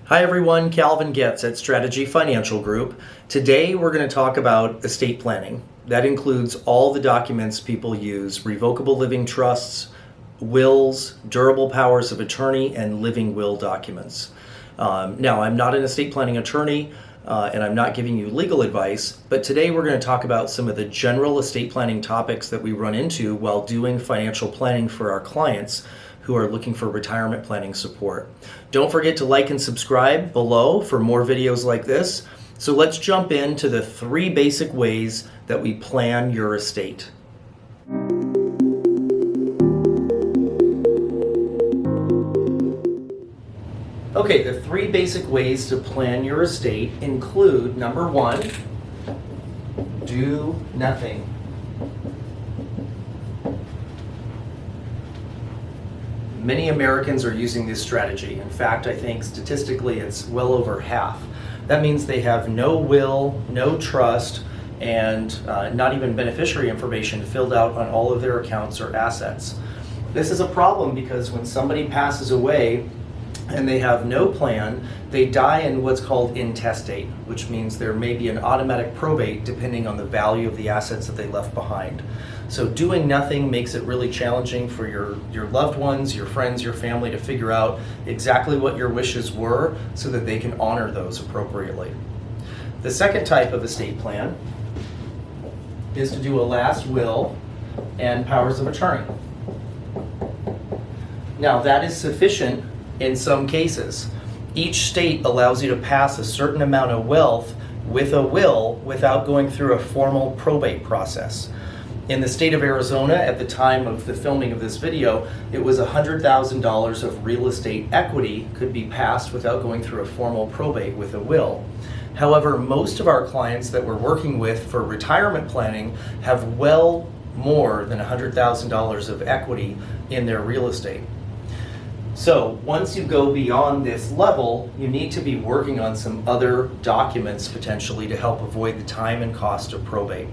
Hi everyone, Calvin Goetz at Strategy Financial Group. Today we're going to talk about estate planning. That includes all the documents people use: revocable living trusts, wills, durable powers of attorney, and living will documents. Now, I'm not an estate planning attorney and I'm not giving you legal advice, but today we're going to talk about some of the general estate planning topics that we run into while doing financial planning for our clients who are looking for retirement planning support. Don't forget to like and subscribe below for more videos like this. So let's jump into the 3 basic ways that we plan your estate. Okay, the 3 basic ways to plan your estate include, number 1, do nothing. Many Americans are using this strategy. In fact, I think statistically it's well over half. That means they have no will, no trust, and not even beneficiary information filled out on all of their accounts or assets. This is a problem because when somebody passes away and they have no plan, they die in what's called intestate, which means there may be an automatic probate depending on the value of the assets that they left behind. So doing nothing makes it really challenging for your loved ones, your friends, your family to figure out exactly what your wishes were so that they can honor those appropriately. The second type of estate plan is to do a last will and powers of attorney. Now, that is sufficient in some cases. Each state allows you to pass a certain amount of wealth with a will without going through a formal probate process. In the state of Arizona, at the time of the filming of this video, it was $100,000 of real estate equity could be passed without going through a formal probate with a will. However, most of our clients that we're working with for retirement planning have well more than $100,000 of equity in their real estate. So once you go beyond this level, you need to be working on some other documents potentially to help avoid the time and cost of probate.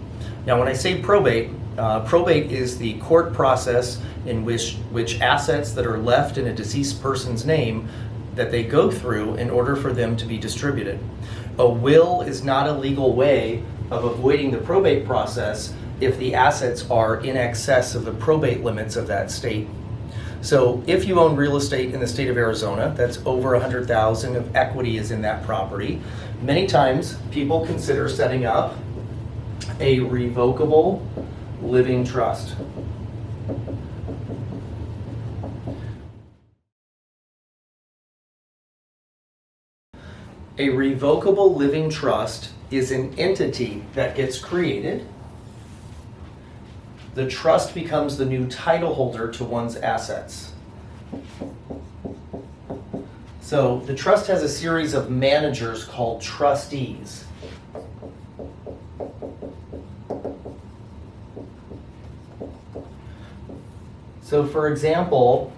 Now, when I say probate, probate is the court process in which assets that are left in a deceased person's name that they go through in order for them to be distributed. A will is not a legal way of avoiding the probate process if the assets are in excess of the probate limits of that state. So if you own real estate in the state of Arizona, that's over $100,000 of equity is in that property. Many times people consider setting up a revocable living trust. A revocable living trust is an entity that gets created. The trust becomes the new title holder to one's assets. So the trust has a series of managers called trustees. So for example,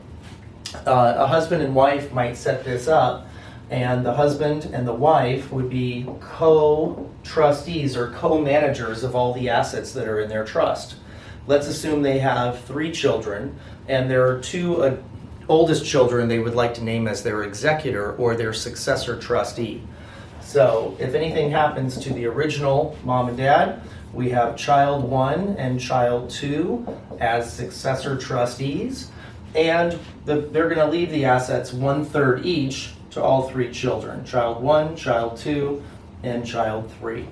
a husband and wife might set this up, and the husband and the wife would be co-trustees or co-managers of all the assets that are in their trust. Let's assume they have 3 children, and there are 2 oldest children they would like to name as their executor or their successor trustee. So if anything happens to the original mom and dad, we have child 1 and child 2 as successor trustees, and they're going to leave the assets 1/3 each to all 3 children, child 1, child 2, and child 3.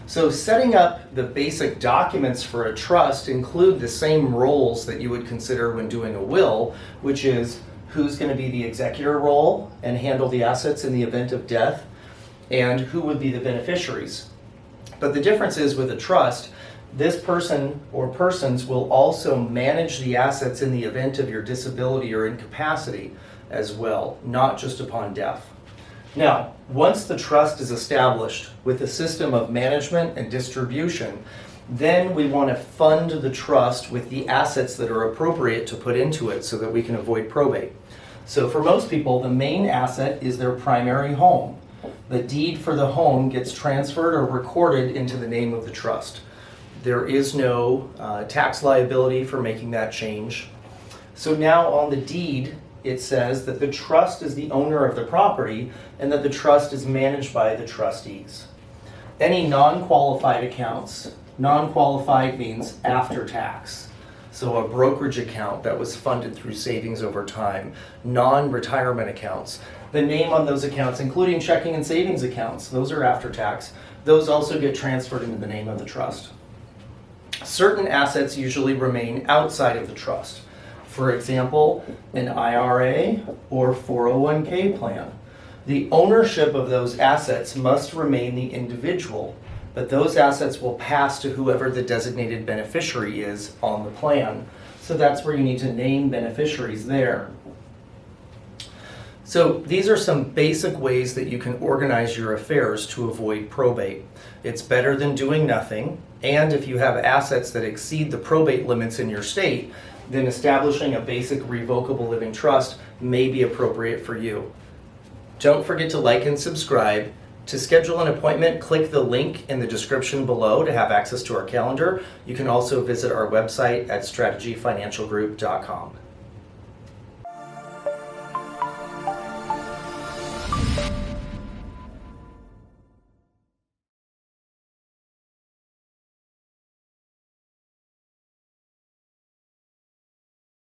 So setting up the basic documents for a trust include the same roles that you would consider when doing a will, which is who's going to be the executor role and handle the assets in the event of death, and who would be the beneficiaries. But the difference is with a trust, this person or persons will also manage the assets in the event of your disability or incapacity as well, not just upon death. Now, once the trust is established with a system of management and distribution, then we want to fund the trust with the assets that are appropriate to put into it so that we can avoid probate. So for most people, the main asset is their primary home. The deed for the home gets transferred or recorded into the name of the trust. There is no tax liability for making that change. So now on the deed, it says that the trust is the owner of the property and that the trust is managed by the trustees. Any non-qualified accounts, non-qualified means after tax. So a brokerage account that was funded through savings over time, non-retirement accounts. The name on those accounts, including checking and savings accounts, those are after tax. Those also get transferred into the name of the trust. Certain assets usually remain outside of the trust. For example, an IRA or 401k plan. The ownership of those assets must remain the individual, but those assets will pass to whoever the designated beneficiary is on the plan. So that's where you need to name beneficiaries there. So these are some basic ways that you can organize your affairs to avoid probate. It's better than doing nothing, and if you have assets that exceed the probate limits in your state, then establishing a basic revocable living trust may be appropriate for you. Don't forget to like and subscribe. To schedule an appointment, click the link in the description below to have access to our calendar. You can also visit our website at strategyfinancialgroup.com.